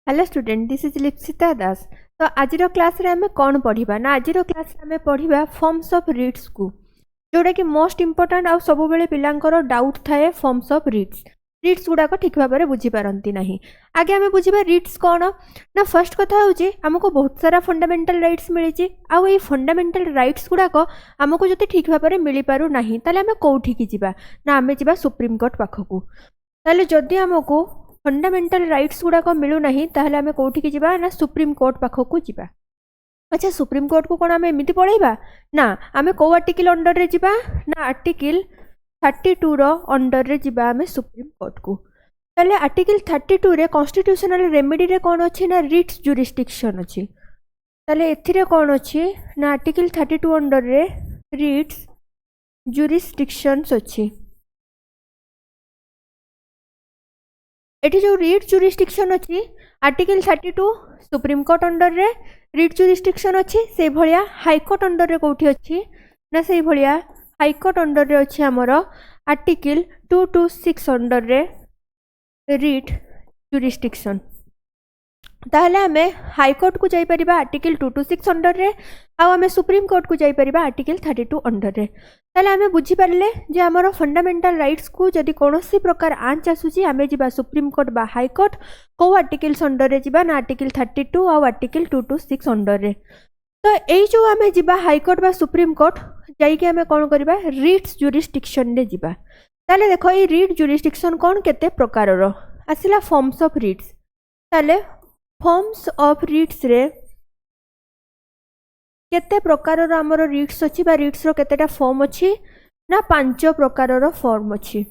Hello student this is लिप्सिता दास। तो आज class रे आमे कौन पढ़िबा ना आज क्लास रे आमे पढ़िबा फॉर्म्स ऑफ रीड्स को जोटा कि मोस्ट इंपोर्टेंट आ सब बेले पिलांकर डाउट थाए फॉर्म्स ऑफ रीड्स गुड़ाक ठीक भाव में बुझी पारती नहीं। आगे आमे बुझिबा रीड्स कौन ना फर्स्ट कथा होची हमको बहुत सारा फंडामेंटल राइट्स मिली आ ये फंडामेंटल राइट्स गुड़ाक आमको जब ठीक भाव में मिल पारू नहीं ताले आमे कोठी की जिबा ना आमे जिबा सुप्रीम कोर्ट पाखकू। ताले जदि हमको फंडामेंटल राइट्स गुड़ाक मिलू ना ताहले आमे कोठी की जिबा ना सुप्रीम कोर्ट पाखकू जिबा। अच्छा सुप्रीम कोर्ट को कौन आमे एमिति पढ़ाइबा ना आमे को आर्टिकल अंडर रे जिबा ना आर्टिकल 32 रो अंडर रे जिबा आमे सुप्रीम कोर्ट को। ताले आर्टिकल 32 रे कॉन्स्टिट्यूशनल रेमेडी रे कौन अछि ना रिट्स जुरिस्डिक्शन अछि। ताले एथिरे कौन अछि ना आर्टिकल 32 अंडर रे रिट्स जुरिस्डिक्शंस अछि। एठी जो रीट जुरिस्डिक्शन अछि आर्टिकल 32 सुप्रीम कोर्ट अंडर रे रीट जुरिस्डिक्शन अछि से भलिया हाई कोर्ट अंडर रे कोठी अछि ना से भलिया हाई कोर्ट अंडर रे अछि हमर आर्टिकल 226 अंडर रे रीट जुरिस्डिक्शन। ताहले हमें हाई कोर्ट को जाई परिबा आर्टिकल 226 अंडर रे आ हमें सुप्रीम कोर्ट को जाई परिबा आर्टिकल 32 अंडर रे। ताहले हमें बुझी पारले जे हमर फंडामेंटल राइट्स को जदि कोनोसी प्रकार आंच आसुची हमें जिबा सुप्रीम कोर्ट बा हाई कोर्ट को आर्टिकल्स अंडर रे जिबा ना आर्टिकल 32 आ आर्टिकल 226 अंडर रे। तो एई जो हमें जिबा हाई कोर्ट बा सुप्रीम कोर्ट जाई के हमें कोन करबा रीट्स जुरिस्डिक्शन रे जिबा। ताहले देखो ई रीट जुरिस्डिक्शन कोन केते प्रकार रो आसिला फॉर्म्स ऑफ रीट्स। ताहले फॉर्म्स ऑफ रीट्स रे केते प्रकार रो हमरो रीट्स अछि बा रीट्स रो केतेटा फॉर्म अछि ना 5 प्रकार रो फॉर्म अछि।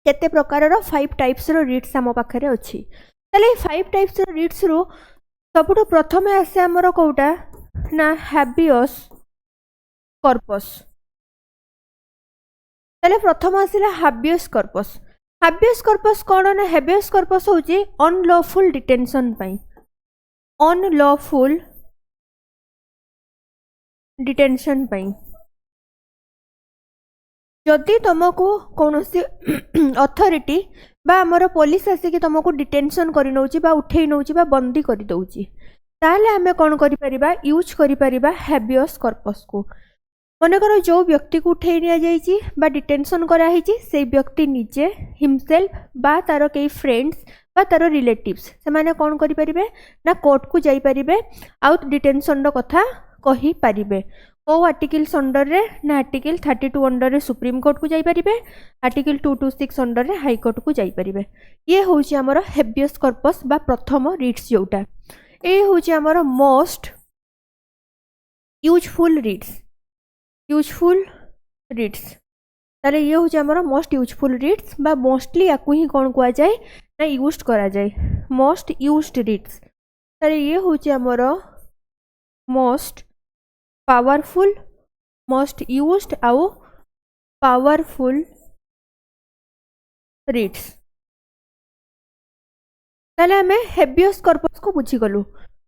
केते प्रकार रो 5 टाइप्स रो रीट्स हम पाखरे अछि। ताले 5 टाइप्स रो रीट्स रो सबुठो प्रथमे आसे हमरो कोउटा ना हैबियस कॉर्पस। ताले प्रथम आसिला हैबियस कॉर्पस। हैबियस कॉर्पस कोन ना हैबियस कॉर्पस होची अनलॉफुल डिटेंशन पई अनलॉफुल डिटेंशन पई जदि तुमको कौन सी अथॉरिटी बा हमर पुलिस आसिक तुमको डिटेंशन करि नउची बा उठेई नउची बा बंदी करि दउची ताले हमें कौन करि परिबा यूज करि परिबा हैबियस कॉर्पस को। मनकर जो व्यक्ति को उठेई निया जाइची बा डिटेंशन करा हिची से व्यक्ति निजे हिमसेल्फ बा तार कई फ्रेंड्स बा तार रिलेटिव्स से माने कौन करि परिबे ना कोर्ट को जाई परिबे आउट डिटेंशन रो कथा कही पारिबे। ओ आर्टिकल्स अंडर रे ना आर्टिकल 32 अंडर रे सुप्रीम कोर्ट को जाई परिबे आर्टिकल 226 अंडर रे हाई कोर्ट को जाई परिबे। ये होची हमर हैबियस कॉर्पस बा प्रथम रीट्स जोटा ए होची हमर मोस्ट यूजफुल रीड्स ताले ये होची हमर मोस्ट यूजफुल रीड्स बा मोस्टली याकू ही कोन कुआ जाए ना यूज्ड करा जाए मोस्ट यूज्ड रीड्स। ताले ये होची हमर मोस्ट पावरफुल मोस्ट यूज्ड आउ पावरफुल रीड्स। ताले हमें हैबियस कॉर्पस को बुझी गलु।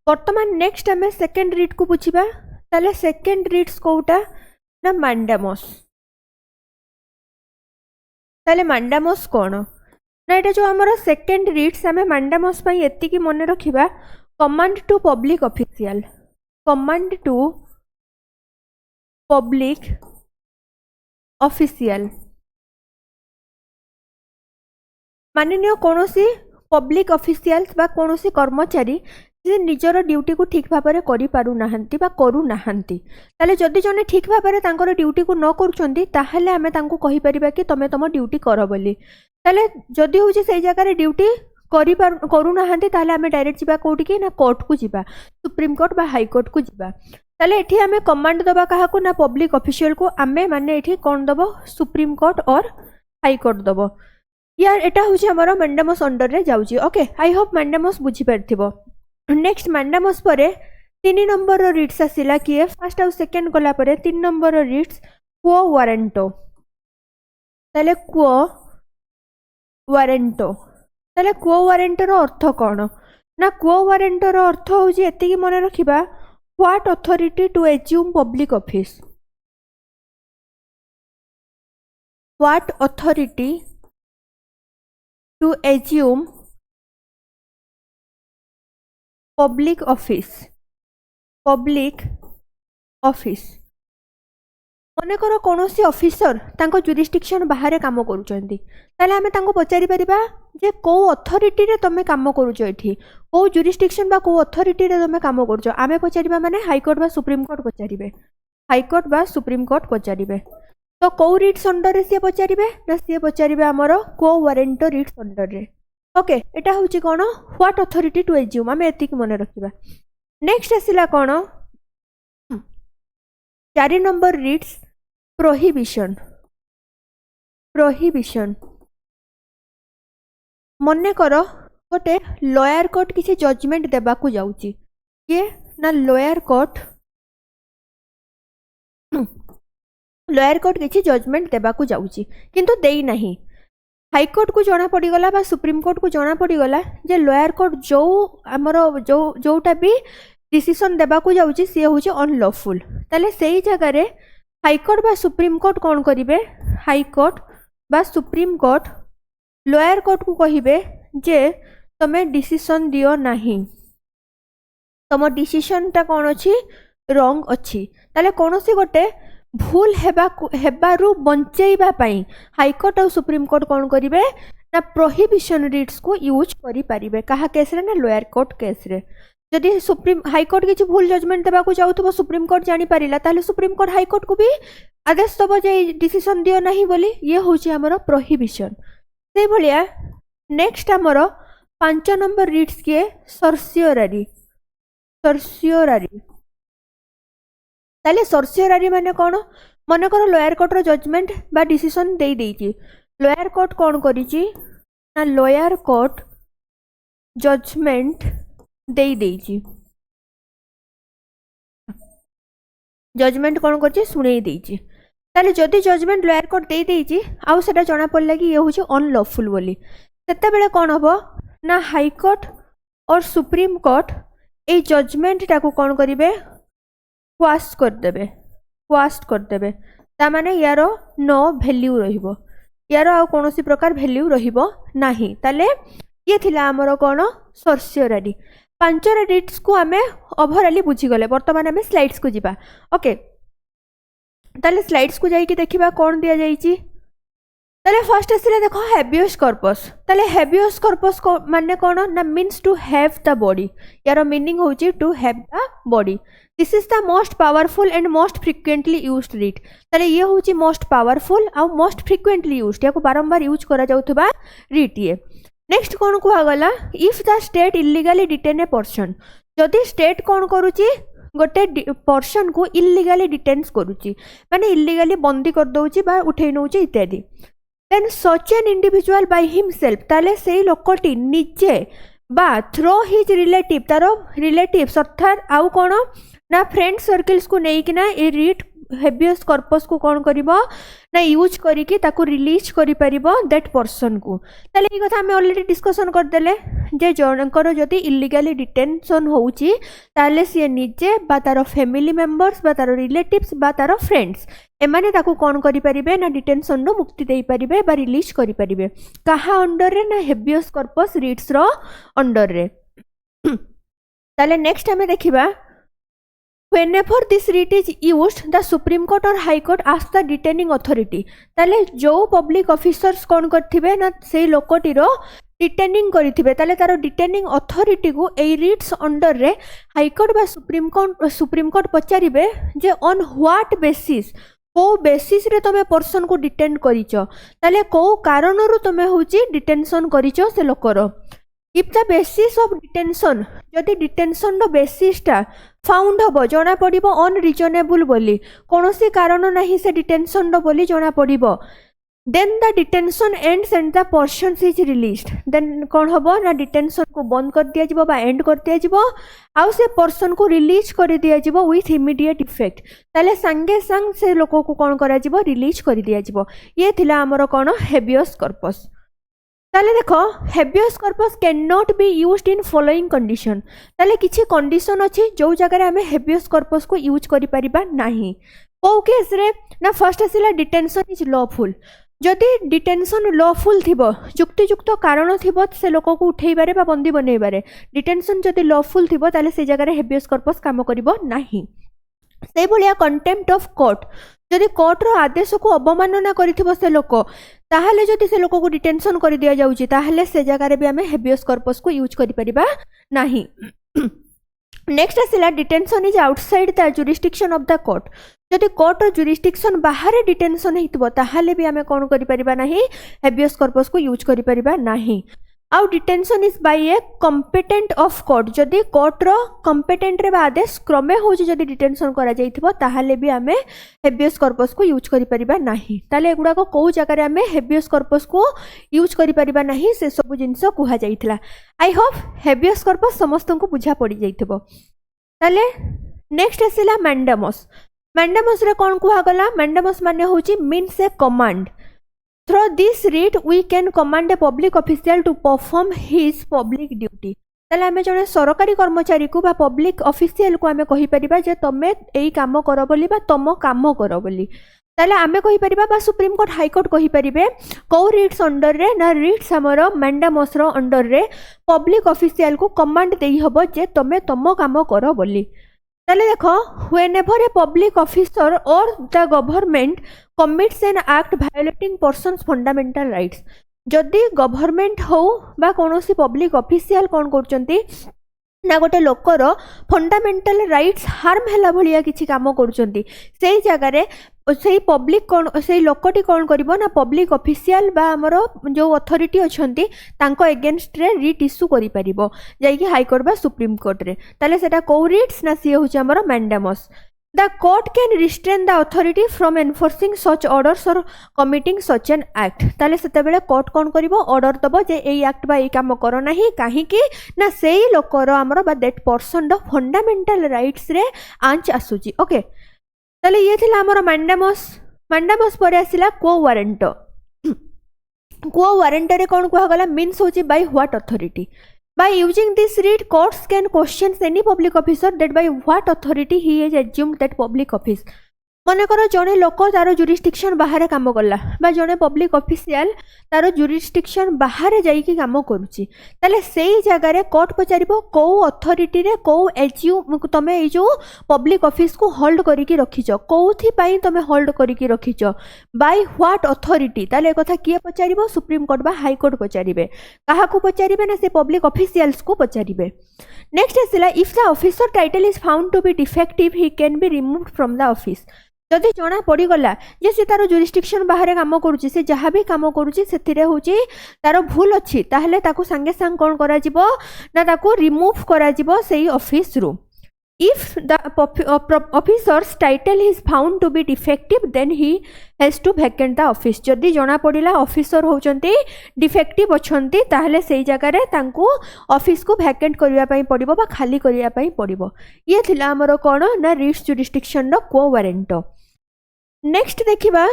वर्तमान नेक्स्ट हमें सेकंड रीड को बुझिबा। ताले सेकंड रीड्स कोउटा ना मैंडामस। ताले मैंडामस कोन ना एटा जो हमर सेकंड रीड्स हमें मैंडामस पई एति की मने रखिबा command to public official command to public official माननीय कौनसी पब्लिक ऑफिशियल्स बा कौनसी कर्मचारी जे निजर ड्यूटी को ठीक भाव में करि पारु नाहंती बा करू नाहंती ताले जदि जने ठीक भाव में तांकर ड्यूटी को न करूछंती ताहले हमें तांको कहि परिबा कि तमे तम ड्यूटी कर बोली। ताले जदि होची से जगह रे ड्यूटी करू नाहंती ताहले हमें डायरेक्ट जिबा कोठी कि ना कोर्ट को जिबा सुप्रीम कोर्ट बा हाई कोर्ट को जिबा। ताले एठी हमें कमांड दबा काहाकू ना पब्लिक ऑफिशियल को आमे माने एठी कोन दबो सुप्रीम कोर्ट और हाई कोर्ट दबो। यार एटा होची हमर मैंडामस अंडर रे जाउची। ओके आई होप मैंडामस बुझी परथिबो। नेक्स्ट मैंडामस परे 3 नंबर रो रीड्स आसिला किए फर्स्ट और सेकंड गला परे 3 नंबर रो रीड्स क्वो वारंटो। ताले क्वो वारंटो ताले क्वो वारंटो रो अर्थ कोन ना क्वो वारंटो रो अर्थ होची एति की मने रखिबा what authority to assume public office what authority to assume public office मनकर कौन ऑफिसर तांको जुरिस्डिक्शन बाहर काम करुचंती ताले आमे तांको पचारि परिबा जे को अथॉरिटी रे तमे काम करूछ एठी को जुरिस्डिक्शन बा को अथॉरिटी रे तमे काम करूछ आमे पचारिबा माने हाई कोर्ट बा सुप्रीम कोर्ट पचारिबे हाई कोर्ट बा सुप्रीम कोर्ट पचारिबे तो को रिट्स अंडर रे से पचारिबे ना से पचारिबे हमरो को वारंट रिट्स अंडर रे ओके एटा होची कोन व्हाट अथॉरिटी टू एज्यूम आमे एतिक मने रखिबा नेक्स्ट आसिला कोन 4 नंबर रिट्स प्रोहिबिशन मने करो गोटे लॉयर कोर्ट किसी जजमेंट देबा को जाउची ये ना लॉयर कोर्ट किसी जजमेंट देबा को जाउची किंतु देई नहीं हाई कोर्ट को जना पड़ी गला बा सुप्रीम कोर्ट को जना पड़ी गला जे लॉयर कोर्ट जो हमरो जोटा भी डिसीजन देबा को जाउची से होची अनलॉफुल ताले सेही जगह रे हाई कोर्ट बा सुप्रीम कोर्ट कौन करिवे हाई कोर्ट बा सुप्रीम कोर्ट लोअर कोर्ट को कहिबे जे तमे डिसीजन दियो नाही तम डिसीजन ता कौन अछि रॉन्ग अछि ताले कोनोसी गोटे भूल हेबारु बंचेइबा पई हाई कोर्ट और सुप्रीम कोर्ट कौन करिवे ना प्रोहिबिशन रिट्स को यूज करि परिबे कहा केस रे ना लोअर कोर्ट केस रे जदि सुप्रीम हाई कोर्ट किसी भूल जजमेंट देबा को जाउथबो सुप्रीम कोर्ट जानि परिला ताले सुप्रीम कोर्ट हाई कोर्ट को भी आदेश दबो जे डिसीजन दियो नाही बोली ये होची हमरो प्रोहिबिशन से भलिया नेक्स्ट हमरो 5 नंबर रिट्स के सर्सियोरारी ताले सर्सियोरारी माने कोन मन करो लोअर कोर्ट रो जजमेंट बा डिसीजन देई देइची लोअर कोर्ट कोन करिची ना लोअर कोर्ट जजमेंट देई देइची जजमेंट कौन करछि सुनेई देइची ताले जदि जजमेंट लोअर कोर्ट देई देइची आउ सेटा जणा पड़ला कि ये होछि अनलॉफुल बोली सेते बेले कोन हबो ना हाई कोर्ट और सुप्रीम कोर्ट ए जजमेंट टाको कोन करिवे क्वाश कर देबे ता माने यारो नो वैल्यू रहिबो यारो आ कोनोसी प्रकार वैल्यू रहिबो नाही ताले ये थिला हमरो कोन सर्सियोरारी 5 रिट्स को आमे ओवरऑली बुझी गले वर्तमान आमे स्लाइड्स को जिबा ओके ताले स्लाइड्स को जाई कि देखिबा कोन दिया जाईची ताले फर्स्ट आसिले देखो हेबियस कॉर्पस ताले हेबियस कॉर्पस को माने कोन ना means to have the body यार मीनिंग होची to have the body this is the most powerful and most frequently used writ ताले ये होची मोस्ट पावरफुल आ मोस्ट फ्रिक्वेंटली यूज्ड याको बारंबार यूज करा जाउथबा रिट ये नेक्स्ट कौन कहगला if the state illegally detain a person जदि स्टेट कौन करुची गोटे पर्सन को इलीगली डिटेन्स करुची माने इलीगली बंदी कर दउची बा उठै नउची इत्यादि then such an individual by himself ताले सेही लोकटी निजे बा थ्रो हिज रिलेटिव तारो रिलेटिव्स अर्थात आउ कोन ना फ्रेंड सर्कल्स को नै कि ना ए रिट हेबियस कॉर्पस को कौन करिबो ना यूज करिके ताको रिलीज करि परिबो दैट पर्सन को ताले ई कथा हम ऑलरेडी डिस्कशन कर देले जे जनकर जति इलीगली डिटेंशन होउची ताले से निजे बा तारो फैमिली मेंबर्स बा तारो रिलेटिव्स बा तारो फ्रेंड्स एमाने ताको कौन करि परिबे ना डिटेंशन रो मुक्ति देई परिबे बा रिलीज करि परिबे कहा अंडर रे ना हेबियस कॉर्पस रिट्स रो अंडर रे ताले नेक्स्ट हमें देखिबा whenever this writ is used the supreme court or high court asks the detaining authority ताले जो पब्लिक ऑफिसर्स कौन करथिबे ना से लोकटी रो डिटेनिंग करिथिबे ताले तारो डिटेनिंग अथॉरिटी को ए रिट्स अंडर रे हाई कोर्ट बा सुप्रीम कोर्ट पचारिबे जे ऑन व्हाट बेसिस को बेसिस रे तमे पर्सन को डिटेन करिचो ताले को कारण रु तमे होची डिटेंशन करिचो से लोकर if the basis of detention जदि डिटेंशन रो बेसिस टा फाउंड हबो जना पड़िबो अनरिजनेबल बोली कोनोसी कारण नाही से डिटेंशन रो बोली जना पड़िबो then the detention ends and the person is released then कोन हबो ना डिटेंशन को बंद कर दिया जिवो बा एंड कर दिया जिवो आउ से पर्सन को रिलीज कर दिया जिवो विथ इमीडिएट इफेक्ट ताले संगे संग से लोक को कोन करा जिवो रिलीज कर दिया जिवो ये थिला हमरो कोन हेबियस कॉर्पस ताले देखो habeas corpus can not be used in following condition ताले किछि कंडीशन अछि जो जगह हमें हेबियस कॉर्पस को यूज करि परिबा नाही ओ केस रे ना फर्स्ट आसिला डिटेंशन इज लॉफुल जदि डिटेंशन लॉफुल थिबो युक्तियुक्त कारण थिबो से लोक को उठेबारे बा बंदी बनैबारे डिटेंशन जदि लॉफुल थिबो ताले से जगह हेबियस कॉर्पस काम करिवो नाही। से भलिया कंटेम्प्ट ऑफ कोर्ट जदि कोर्ट रो आदेश को अवमानना करिथिबो से लोक ताहले जदि से लोक को डिटेंशन कर दिया जाउची ताहले से जगह भी आमे हेबियस कॉर्पस को यूज करि परिबा नाही। नेक्स्ट आसिला detention is outside the jurisdiction of the court जदि कोर्ट रो जुरिस्डिक्शन बाहर डिटेंशन हितबो ताहले भी आमे कोन करि परिबा नाही हेबियस कॉर्पस को यूज करि परिबा नाही। आउ detention is by a competent of court जदि कोर्ट रो कॉम्पिटेंट रे आदेश क्रमे होची जदि डिटेंशन करा जाइथिबो ताहले भी आमे हेबियस कॉर्पस को यूज करि परिबा नाही। ताले एगुडा को कोउ जगह रे आमे हेबियस कॉर्पस को यूज करि परिबा नाही से सब जिंस कुहा जाइथिला। आई होप हेबियस कॉर्पस समस्त को बुझा पड़ी जाइथिबो। ताले नेक्स्ट आसिला मैंडेमस मैंडेमस रे कोन कुहा गला मैंडेमस माने होची means a command through this writ we can command a public official to perform his public duty. ताले आमे जने सरकारी कर्मचारी को बा पब्लिक ऑफिशियल को आमे कहि परिबा जे तमे एई काम करो बोली बा तम काम करो बोली ताले आमे कहि परिबा बा सुप्रीम कोर्ट हाई कोर्ट कहि परिबे को रीड्स अंडर रे ना रीड्स हमर मैंडेमस रो अंडर रे पब्लिक ऑफिशियल को कमांड देई हबो जे तमे तम काम करो बोली। ताले देखो whenever a public officer or the government commits an act violating person's fundamental rights जदि गवर्नमेंट हो बा कोनोसी पब्लिक ऑफिशियल कोन करचंती ना गोटे लोकर फंडामेंटल राइट्स हार्म हैला भलिया किछि काम करचंती सेही जगह रे सेही पब्लिक कोन सेही लोकटी कोन करिवो ना पब्लिक ऑफिशियल बा हमरो जो अथॉरिटी अछंती तांको अगेंस्ट रे रिट इशू करि परिबो जाई कि हाई कोर्ट बा सुप्रीम कोर्ट रे ताले सेटा को रिट्स ना सी होछ हमरो mandamus. The court can restrain the authority from enforcing such orders or committing such an act ताले सेते बेले कोर्ट कोन करिवो ऑर्डर दबो जे एई एक्ट बा एई काम करो नाही काहे कि ना सेही लोकर हमरो बा that person the fundamental rights रे आंच आसुची। ओके ताले ये थिला हमरो मैंडेमस मैंडेमस परे आसिला को वारंट को वारंट रे कोन कुहा गला मीन्स होची by what authority By using this read, courts can question any public officer that by what authority he is assumed that public office. मन कर जड़े लोक तार जुरिस्डिक्शन बाहर काम कला बा जड़े पब्लिक ऑफिशियल तार जुरिस्डिक्शन बाहर जाइकी काम करुची ताले सेही जगह रे कोर्ट पचारिबो को अथॉरिटी रे को एज्यू तमे ए जो पब्लिक ऑफिस को होल्ड करिकी रखिचो कोथि पई तमे होल्ड करिकी रखिचो बाय व्हाट अथॉरिटी ताले कथा किए पचारिबो सुप्रीम कोर्ट बा हाई कोर्ट पचारिबे काहा को पचारिबे ना से पब्लिक ऑफिशियल्स को पचारिबे। नेक्स्ट आसिला if the officer title is found to be defective he can be removed from the office जदि जना पड़गला जे से तार जुरिस्डिक्शन बाहर काम करुच्ची से जहाँ भी काम करुच्ची से हूँ तार भूल अच्छी ताहले ताकू सांगे सांग कौन करा जिवो ना ताकू रिमूव करा जिवो सेही ऑफिस रु। If the officer's title is found to be defective then he has to vacant the office जदि जना पड़ला ऑफिसर होचंती डिफेक्टिव अछंती ताहले सेही जगह रे तांकू ऑफिस को वैकेंट करिया पई पड़िबो बा खाली करिया पई पड़िबो। ये थिला हमरो कोन ना रिट्स जुरिस्डिक्शन रो को वारंट। नेक्स्ट देखिबा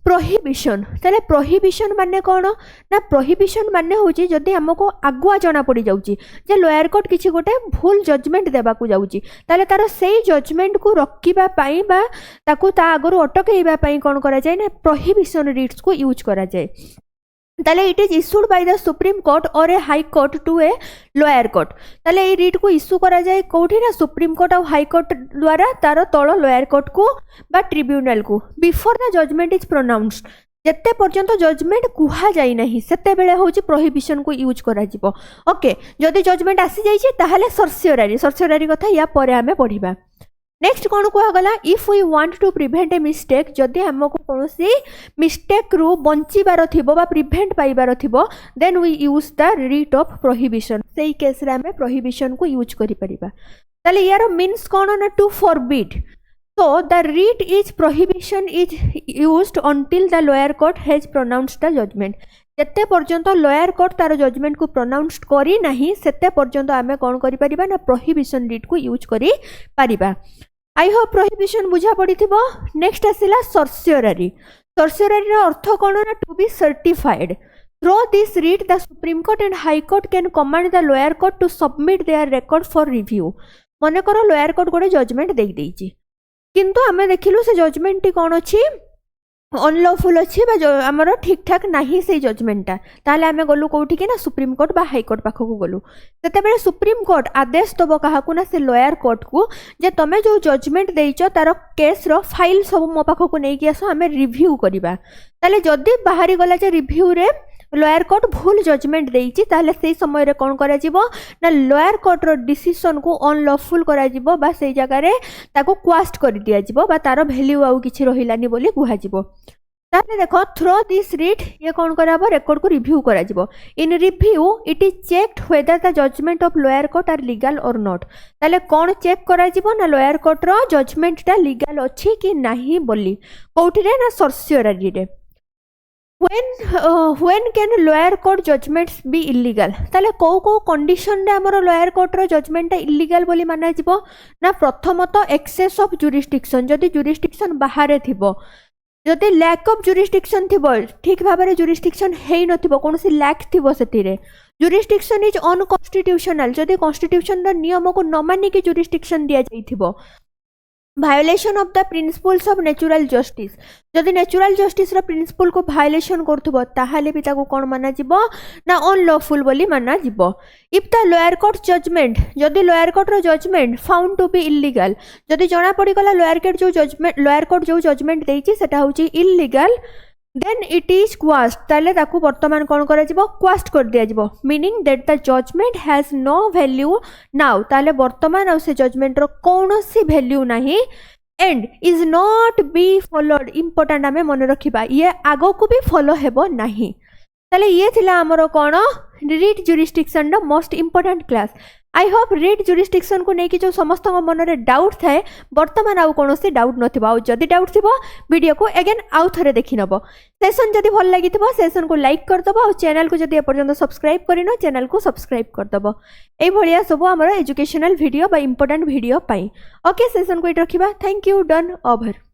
प्रोहिबिशन ताले प्रोहिबिशन माने कोन ना प्रोहिबिशन माने होची जदि हमको आगुआ जना पड़ी जाउची जे लोअर कोर्ट किछि गोटे भूल जजमेंट देबा को जाउची ताले तार सेही जजमेंट को रखिबा पई बा ताकू ता आगरु अटकेइबा पई कोन करा जाय ना प्रोहिबिशन रिट्स को यूज करा जाय ताले it is issued by the supreme court or a high court to a lower court ताले ए रिट को इशू करा जाए कोठी ना सुप्रीम कोर्ट और हाई कोर्ट द्वारा तार तळ लोअर कोर्ट को बा ट्रिब्यूनल को before the judgment is pronounced जेते पर्यंत जजमेंट कुहा जाई नाही सेते बेले होची प्रोहिबिशन को यूज करा जिवो। ओके जदि जजमेंट आसी जाई छी ताहाले सर्सियरारी कथा या परे हमें पढिबा। नेक्स्ट कौन कहगला if we want to prevent a mistake जदि हमको कौन सी मिस्टेक रु बंचिबार थिबो बा प्रिवेंट पाइबार थिबो then we use the writ of prohibition सेही केस रे हमें प्रोहिबिशन को यूज करि परिबा। ताले यार मीन्स कौन ना to forbid so the writ is prohibition is used until the lower court has pronounced the judgment जेते पर्यंत लोअर कोर्ट तार जजमेंट को प्रोनाउंस्ड करी नाही सेते पर्यंत आमे कोन करि परिबा ना प्रोहिबिशन रिट को यूज करि परिबा। आई होप प्रोहिबिशन बुझा पड़िथिबो। नेक्स्ट आसिला सर्सियरारी रो अर्थ कोन ना to be certified through this writ the supreme court and high court can command the lower court to submit their record for review. मने करो लोअर कोर्ट गोटे judgement देई देइची किंतु आमे देखिलु से जजमेंट टी कोन अछि अनलॉफुल अच्छी आमर ठीक ठाक नहीं से जजमेंटा ताले आमे गलु कोठी कि ना सुप्रीम कोर्ट बा हाई कोर्ट पाखक गलु सेते सुप्रीम कोर्ट आदेश दब क्या ना से लॉयर कोर्ट को जे तमे जो जजमेंट देइछ तार केस रो फाइल सब मो पाखक नहीं कि आस आमे रिव्यू करबा ताले जदी बाहरी गला जे रिव्यू रे लॉयर कोर्ट भूल जजमेंट देइछि ताले सेई समय रे कोन करा जिवो ना लॉयर कोर्ट रो डिसीजन को अनलॉफुल करा जिवो बा सेई जगह रे ताको क्वास्ट कर दिया जिवो बा तार वैल्यू आउ किछि रहिलानी बोली कुहा जिवो ताले देखो थ्रो दिस रीड ये कोन कराबो रेकॉर्ड को रिव्यू करा जिवो in review it is checked whether the judgment of lower court are legal or not ताले कोन चेक करा जिवो ना लॉयर कोर्ट रो जजमेंट ता लीगल अछि कि नाही बोली कोठी रे ना सर्सियरी रे when can lower court judgments be illegal ताले को कंडीशन रे हमरो लोअर कोर्ट रो जजमेंट इल्लीगल बोली माना जिवो ना प्रथमत एक्सेस ऑफ जुरिस्डिक्शन जदी जुरिस्डिक्शन बाहर थिबो जदी लैक ऑफ जुरिस्डिक्शन थिबो ठीक भाबरे जुरिस्डिक्शन हेई नथिबो कोनसी लैक थिबो सेतिरे जुरिस्डिक्शन इज अनकॉन्स्टिट्यूशनल जदी कॉन्स्टिट्यूशन रो नियम को न मानि कि जुरिस्डिक्शन दिया जाइथिबो violation of the principles of natural justice जदि नेचुरल जस्टिस रो प्रिंसिपल को भायोलेशन करथबो ताहाले भी ताको कोन माना जिवो ना अनलॉफुल बोली माना जिवो if the lower court judgment जदि लोअर कोर्ट रो judgment found to be illegal जदि जणा पड़ी गला लोअर कोर्ट जो जजमेंट देइछि सेटा होछि illegal then it is quashed ताले ताकू वर्तमान कोन करा जिवो क्वास्ट कर दिया जिवो meaning that the judgement has no value now ताले वर्तमान आ से जजमेंट रो कोनोसी वैल्यू नाही and is not be followed important आमे मन रखिबा ये आगो को भी फॉलो हेबो नाही ताले ये थिला हमरो कोन रीड जुरिस्डिक्शन रो most important class I hope writ jurisdiction को लेकिन जो समस्त मन में डाउट थाए बर्तमान आउ कौन डाउट नथिबो जदि डाउट थिबो वीडियो को अगेन आउ थरे देखि नबो सेशन जदि भल लागि थिबो सेशन को लाइक कर दबो और चैनल को जदि एपर्यंत सब्सक्राइब करिनो चैनल को सब्सक्राइब कर दबो ए भलिया सब हमर एजुकेशनल वीडियो बा इंपोर्टेंट वीडियो पाई ओके सेशन को इट रखिबा थैंक यू डन ओवर।